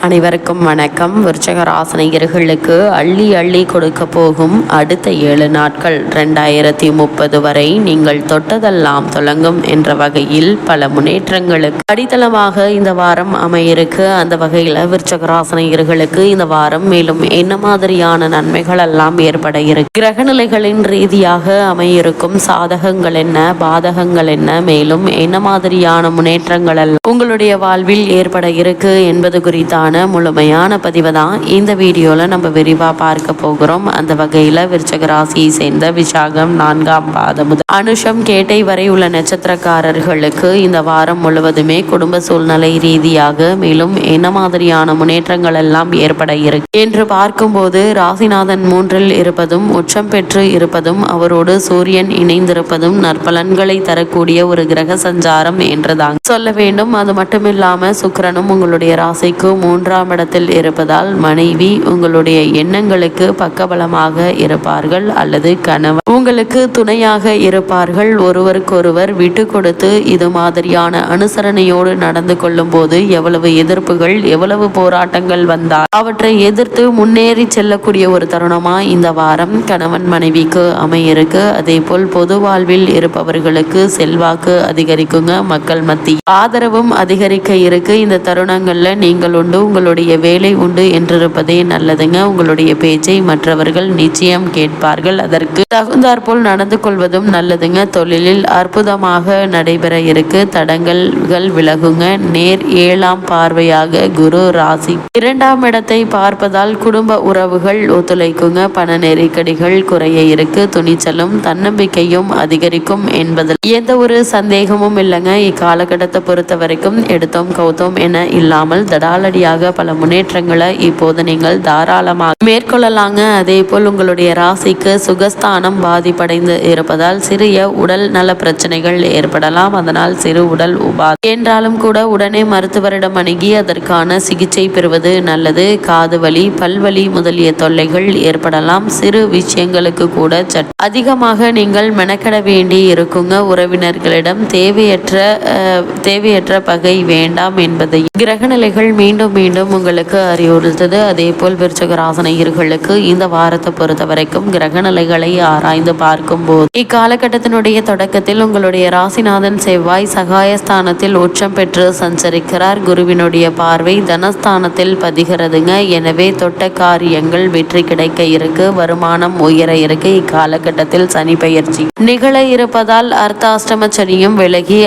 அனைவருக்கும் வணக்கம். விருச்சிக ராசினியர்களுக்கு அள்ளி அள்ளி கொடுக்க போகும் அடுத்த 7 நாட்கள் 2030 வரை நீங்கள் தொட்டதெல்லாம் தொடங்கும் என்ற வகையில் பல முன்னேற்றங்களுக்கு அடித்தளமாக இந்த வாரம் அமையிருக்கு. அந்த வகையில் விருச்சிக ராசினியர்களுக்கு இந்த வாரம் மேலும் என்ன மாதிரியான நன்மைகள் எல்லாம் ஏற்பட இருக்கு, கிரகநிலைகளின் ரீதியாக அமையிருக்கும் சாதகங்கள் என்ன, பாதகங்கள் என்ன, மேலும் என்ன மாதிரியான முன்னேற்றங்கள் எல்லாம் உங்களுடைய வாழ்வில் ஏற்பட இருக்கு என்பது குறித்தான முழுமையான பதிவை தான் இந்த வீடியோல நம்ம விரிவா பார்க்க போகிறோம். அந்த வகையில விருச்சிக ராசியை சேர்ந்த விசாகம் 4ஆம் பாதம் முதல் அனுஷம் கேட்டை வரை உள்ள நட்சத்திரக்காரர்களுக்கு இந்த வாரம் முழுவதுமே குடும்ப சூழ்நிலை ரீதியாக மேலும் என்ன மாதிரியான முன்னேற்றங்கள் எல்லாம் ஏற்பட இருக்கு என்று பார்க்கும்போது, ராசிநாதன் 3இல் இருப்பதும் உச்சம் பெற்று இருப்பதும் அவரோடு சூரியன் இணைந்திருப்பதும் நற்பலன்களை தரக்கூடிய ஒரு கிரக சஞ்சாரம் என்றுதான் சொல்ல வேண்டும். அது மட்டுமில்லாம சுக்கிரனும் உங்களுடைய ராசிக்கு 3ஆம் இடத்தில் இருப்பதால் மனைவி உங்களுடைய எண்ணங்களுக்கு பக்கபலமாக இருப்பார்கள் அல்லது கணவன் உங்களுக்கு துணையாக இருப்பார்கள். ஒருவருக்கொருவர் விட்டு கொடுத்து இது மாதிரியான அனுசரணையோடு நடந்து கொள்ளும் போது எவ்வளவு எதிர்ப்புகள் எவ்வளவு போராட்டங்கள் வந்தால் அவற்றை எதிர்த்து முன்னேறி செல்லக்கூடிய ஒரு தருணமா இந்த வாரம் கணவன் மனைவிக்கு அமையிருக்கு. அதே போல் பொது வாழ்வில் இருப்பவர்களுக்கு செல்வாக்கு அதிகரிக்குங்க, மக்கள் மத்திய ஆதரவும் அதிகரிக்க இருக்கு. இந்த தருணங்கள்ல நீங்கள் உண்டு உங்களுடைய வேலை உண்டு என்றிருப்பதே நல்லதுங்க. உங்களுடைய பேச்சை மற்றவர்கள் நிச்சயம் கேட்பார்கள், அதற்கு தகுந்தாற்போல் நடந்து கொள்வதும் நல்லதுங்க. தொழிலில் அற்புதமாக நடைபெற இருக்கு, தடங்கல்கள் விலகுங்க. நேர் 7ஆம் பார்வையாக குரு ராசி 2ஆம் இடத்தை பார்ப்பதால் குடும்ப உறவுகள் ஒத்துழைக்குங்க, பண நெருக்கடிகள் குறைய இருக்கு, துணிச்சலும் தன்னம்பிக்கையும் அதிகரிக்கும் என்பதில் எந்த ஒரு சந்தேகமும் இல்லைங்க. இக்காலகட்டத்தை பொறுத்த வரைக்கும் எடுத்தோம் கௌத்தோம் என இல்லாமல் தடாலடியாக பல முன்னேற்றங்களை இப்போது நீங்கள் தாராளமாக மேற்கொள்ளலாங்க. அதே போல் உங்களுடைய ராசிக்கு சுகஸ்தானம் பாதிப்படைந்து இருப்பதால் சிறிய உடல் நல பிரச்சனைகள் ஏற்படலாம். அதனால் சிறு உடல் உபாதை என்றாலும் கூட உடனே மருத்துவரிடம் அணுகி அதற்கான சிகிச்சை பெறுவது நல்லது. காது வலி, பல்வலி முதலிய தொல்லைகள் ஏற்படலாம். சிறு விஷயங்களுக்கு கூட அதிகமாக நீங்கள் மெனக்கட வேண்டி இருக்குங்க. உறவினர்களிடம் தேவையற்ற பகை வேண்டாம் என்பதை கிரகநிலைகள் மீண்டும் மீண்டும் உங்களுக்கு அறிவுறுத்தது. அதே போல் விருச்சிக ராசினியர்களுக்கு இந்த வாரத்தை பொறுத்த வரைக்கும் கிரகநிலைகளை ஆராய்ந்து பார்க்கும் போது இக்காலகட்டத்தினுடைய தொடக்கத்தில் உங்களுடைய ராசிநாதன் செவ்வாய் சகாயஸ்தானத்தில் உச்சம் பெற்று சஞ்சரிக்கிறார். குருவினுடைய பார்வை தனஸ்தானத்தில் பதிகிறதுங்க. எனவே தொட்ட காரியங்கள் வெற்றி கிடைக்க இருக்கு, வருமானம் உயர இருக்கு. இக்காலகட்டத்தில் சனி பெயர்ச்சி நிகழ இருப்பதால் அர்த்தாஷ்டம சனியும் விலகி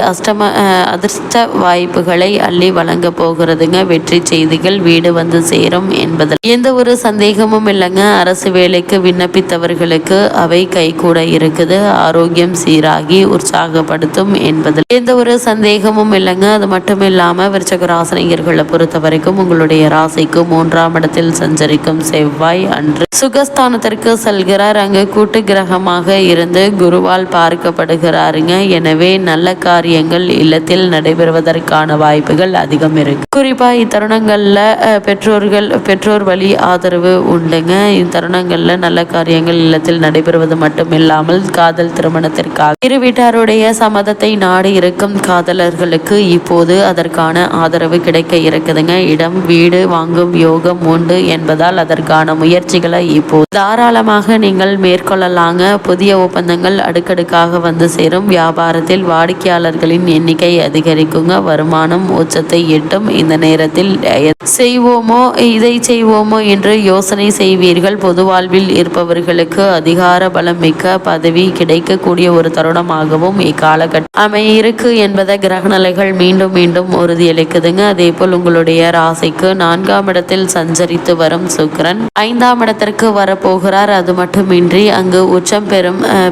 அதிர்ஷ்ட வாய்ப்புகளை அள்ளி வழங்க போகிறதுங்க. வெற்றி செய்திகள் வீடு வந்து சேரும் என்பதில் எந்த ஒரு சந்தேகமும் இல்லைங்க. அரசு வேலைக்கு விண்ணப்பித்தவர்களுக்கு அவை கைகூட இருக்குது. ஆரோக்கியம் சீராகி உற்சாகப்படுத்தும் என்பதில் எந்த ஒரு சந்தேகமும் இல்லைங்க. அது மட்டும் இல்லாம விருச்சிக ராசினியர்களை பொறுத்த வரைக்கும் உங்களுடைய ராசிக்கு 3ஆம் இடத்தில் சஞ்சரிக்கும் செவ்வாய் அன்று சுகஸ்தானத்திற்கு செல்கிறார். அங்கு கூட்டு கிரகமாக இருந்து குருவால் பார்க்கப்படுகிறாருங்க. எனவே நல்ல காரியங்கள் இல்லத்தில் நடைபெறுவதற்கான வாய்ப்புகள் அதிகம் இருக்கு. குறிப்பா இத்தருணங்கள்ல பெற்றோர் வழி ஆதரவு உண்டுங்க. இத்தருணங்கள்ல நல்ல காரியங்கள் இல்லத்தில் நடைபெறுவது மட்டும் இல்லாமல் காதல் திருமணத்திற்காக இரு வீட்டாருடைய சம்மதத்தை நாடி இருக்கும் காதலர்களுக்கு இப்போது அதற்கான ஆதரவு கிடைக்க இருக்குதுங்க. இடம் வீடு வாங்கும் யோகம் உண்டு என்பதால் அதற்கான முயற்சிகளை இப்போ தாராளமாக நீங்கள் மேற்கொள்ளலாங்க. புதிய ஒப்பந்தங்கள் அடுக்கடுக்காக வந்து சேரும். வியாபாரத்தில் வாடிக்கையாளர்களின் எண்ணிக்கை அதிகரிக்குங்க. வருமானம் உச்சத்தை எட்டும். இந்த நேரத்தில் இதை செய்வோமோ என்று யோசனை செய்வீர்கள். பொது வாழ்வில் இருப்பவர்களுக்கு அதிகார பலம் மிக்க பதவி கிடைக்கக்கூடிய ஒரு தருணமாகவும் இக்காலகட்டம் அமையிருக்கு என்பதை கிரகநிலைகள் மீண்டும் மீண்டும் உறுதியளிக்குதுங்க. அதே போல் உங்களுடைய ராசிக்கு 4ஆம் இடத்தில் சஞ்சரித்து வரும் சுக்கிரன் 5ஆம் இடத்திற்கு வரப்போகிறார். அது மட்டுமின்றி அங்கு உச்சம்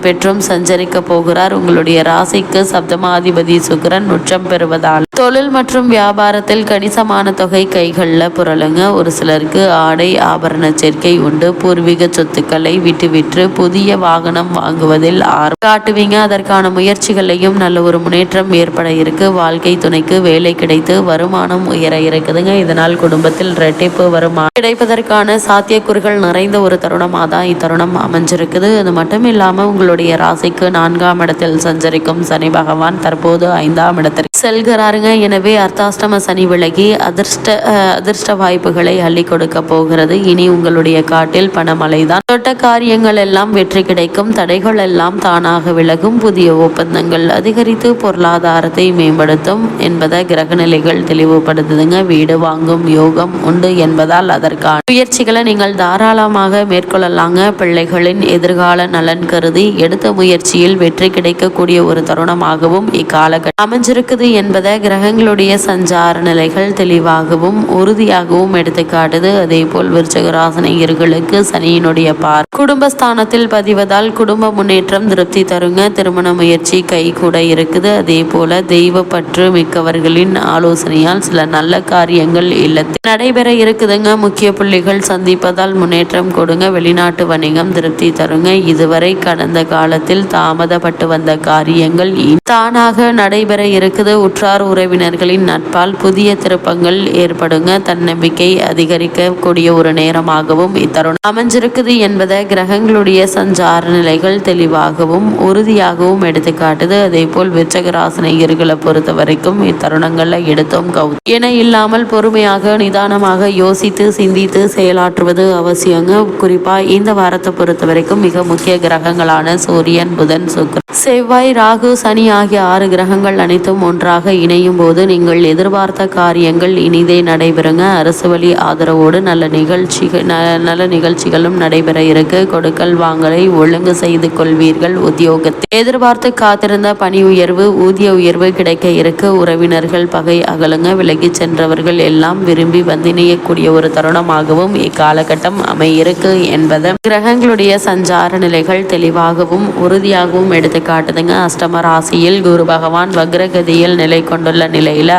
பெற்றும் சஞ்சரிக்க போகிறார். உங்களுடைய ராசிக்கு சப்தமாதிபதி சுக்கிரன் உச்சம் பெறுவதால் தொழில் மற்றும் வியாபாரத்தில் கணிசமான தொகை கைகளில் புரளுங்க. ஒரு சிலருக்கு ஆடை ஆபரண சேர்க்கை உண்டு. பூர்வீக சொத்துக்களை விட்டு புதிய வாகனம் வாங்குவதில் ஆர்வம் காட்டுவீங்க. அதற்கான முயற்சிகளையும் நல்ல ஒரு முன்னேற்றம் ஏற்பட இருக்கு. வாழ்க்கை துணைக்கு வேலை கிடைத்து வருமானம் உயர இருக்குதுங்க. இதனால் குடும்பத்தில் இரட்டிப்பு வருமானம் கிடைப்பதற்கான சாத்தியக்கூறுகள் நிறைந்த ஒரு தருணமாக தான் இத்தருணம் அமைஞ்சிருக்குது. அது மட்டும் இல்லாமல் உங்களுடைய ராசிக்கு 4ஆம் இடத்தில் சஞ்சரிக்கும் சனி பகவான் தற்போது 5ஆம் இடத்திற்கு செல்கிறாருங்க. எனவே அர்த்தாஷ்டம சனி விலகி அதிர்ஷ்ட வாய்ப்புகளை அள்ளி கொடுக்க போகிறது. இனி உங்களுடைய காட்டில் பணமழைதான். தொட்ட காரியங்கள் எல்லாம் வெற்றி கிடைக்கும். தடைகள் எல்லாம் தானாக விலகும். புதிய ஒப்பந்தங்கள் அதிகரித்து பொருளாதாரத்தை மேம்படுத்தும் என்பதை கிரகநிலைகள் தெளிவுபடுத்துதுங்க. வீடு வாங்கும் யோகம் உண்டு என்பதால் அதற்கான முயற்சிகளை நீங்கள் தாராளமாக மேற்கொள்ளலாங்க. பிள்ளைகளின் எதிர்கால நலன் கருதி எடுத்த முயற்சியில் வெற்றி கிடைக்கக்கூடிய ஒரு தருணமாகவும் இக்காலகட்டம் அமைஞ்சிருக்குது என்பதை கிரகங்களுடைய சஞ்சார நிலைகள் தெளிவாகவும் உறுதியாகவும் எடுத்துக்காட்டுது. அதே போல் விருச்சிக ராசினியர்களுக்கு சனியினுடைய குடும்பஸ்தானத்தில் பதிவதால் குடும்ப முன்னேற்றம் திருப்தி தருங்க. திருமண முயற்சி கை கூட இருக்குது. அதே போல தெய்வ பற்று மிக்கவர்களின் ஆலோசனையால் சில நல்ல காரியங்கள் இல்லத்தில் நடைபெற இருக்குதுங்க. முக்கிய புள்ளிகள் சந்திப்பதால் முன்னேற்றம் கொடுங்க. வெளிநாட்டு வணிகம் திருப்தி தருங்க. இதுவரை கடந்த காலத்தில் தாமதப்பட்டு வந்த காரியங்கள் தானாக நடைபெற இருக்குது. உற்றார் உறவினர்களின் நட்பால் புதிய திருப்பங்கள் ஏற்படுங்க. தன்னம்பிக்கை அதிகரிக்கக்கூடிய ஒரு நேரமாகவும் இத்தருணம் அமைஞ்சிருக்குது என்பதை கிரகங்களுடைய சஞ்சார நிலைகள் தெளிவாகவும் உறுதியாகவும் எடுத்துக்காட்டுது. அதே போல் விருச்சிக ராசினியர்களை பொறுத்த வரைக்கும் இத்தருணங்கள்ல எடுத்தோம் என இல்லாமல் பொறுமையாக நிதானமாக யோசித்து சிந்தித்து செயலாற்றுவது அவசியங்க. குறிப்பா இந்த வாரத்தை பொறுத்த வரைக்கும் மிக முக்கிய கிரகங்களான சூரியன், புதன், சுக்கிரன், செவ்வாய், ராகு, சனி ஆகிய 6 கிரகங்கள் அனைத்தும் ஒன்றாக இணையும் போது நீங்கள் எதிர்பார்த்த காரியங்கள் இனிதே நடைபெறுங்க. அரசு வழி ஆதரவோடு நல்ல நிகழ்ச்சிகளும் நடைபெற இருக்கு. கொடுக்கல் வாங்கலை ஒழுங்கு செய்து கொள்வீர்கள். உத்தியோகத்தில் எதிர்பார்த்து காத்திருந்த பணி உயர்வு, ஊதிய உயர்வு கிடைக்க இருக்கு. உறவினர்கள் பகை அகலுங்க. விலகி சென்றவர்கள் எல்லாம் விரும்பி வந்திணையக்கூடிய ஒரு தருணமாகவும் இக்காலகட்டம் அமையிருக்கு என்பதை கிரகங்களுடைய சஞ்சார நிலைகள் தெளிவாகவும் உறுதியாகவும் எடுத்துக்காட்டுதுங்க. அஷ்டம ராசியில் குரு பகவான் வக்ரகதியில் நிலை கொண்டுள்ள நிலையில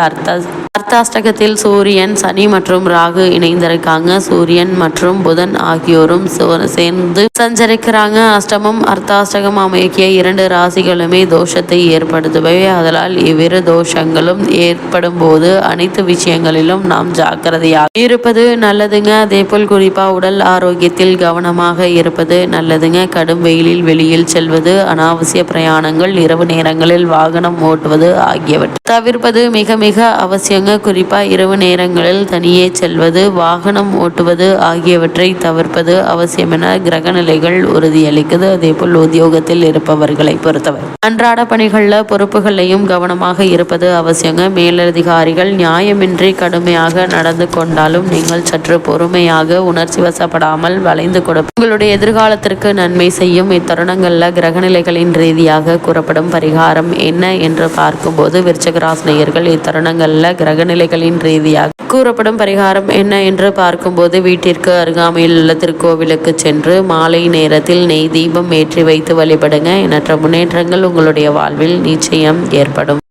அர்த்தாஷ்டகத்தில் சூரியன், சனி மற்றும் ராகு இணைந்திருக்காங்க. சூரியன் மற்றும் புதன் ஆகியோரும் சேர்ந்து சஞ்சரிக்கிறாங்க. அஷ்டமம் அர்த்தாஷ்டகம் அமைக்கிய 2 ராசிகளுமே தோஷத்தை ஏற்படுத்துவை. அதனால் இவ்விரு தோஷங்களும் ஏற்படும் போது அனைத்து விஷயங்களிலும் நாம் ஜாக்கிரதையாக இருப்பது நல்லதுங்க. அதே போல் குறிப்பா உடல் ஆரோக்கியத்தில் கவனமாக இருப்பது நல்லதுங்க. கடும் வெயிலில் வெளியில் செல்வது, அனாவசிய பிரயாணங்கள், இரவு நேரங்களில் வாகனம் ஓட்டுவது ஆகியவற்றை தவிர்ப்பது மிக மிக அவசியங்க. குறிப்பா இரவு நேரங்களில் தனியே செல்வது, வாகனம் ஓட்டுவது ஆகியவற்றை தவிர்ப்பது அவசியம் என கிரகநிலைகள் உறுதியளிக்குது. அதே போல் உத்தியோகத்தில் இருப்பவர்களை பொறுத்தவரை அன்றாட பணிகள்ல பொறுப்புகளையும் கவனமாக இருப்பது அவசியங்க. மேலதிகாரிகள் நியாயமின்றி கடுமையாக நடந்து கொண்டாலும் நீங்கள் சற்று பொறுமையாக உணர்ச்சி வசப்படாமல் வளைந்து கொடுப்பது உங்களுடைய எதிர்காலத்திற்கு நன்மை செய்யும். இத்தருணங்கள்ல கிரகநிலைகளின் ரீதியாக கூறப்படும் பரிகாரம் என்ன என்று பார்க்கும்போது விருச்சிக ராசினியர்கள் இத்தருணங்கள்ல கிரகநிலைகளின் ரீதியாக கூறப்படும் பரிகாரம் என்ன என்று பார்க்கும்போது வீட்டிற்கு அருகாமையில் உள்ள திருக்கோவிலுக்கு சென்று மாலை நேரத்தில் நெய் தீபம் ஏற்றி வைத்து வழிபடுங்க. எண்ணற்ற முன்னேற்றங்கள் உங்களுடைய வாழ்வில் நிச்சயம் ஏற்படும்.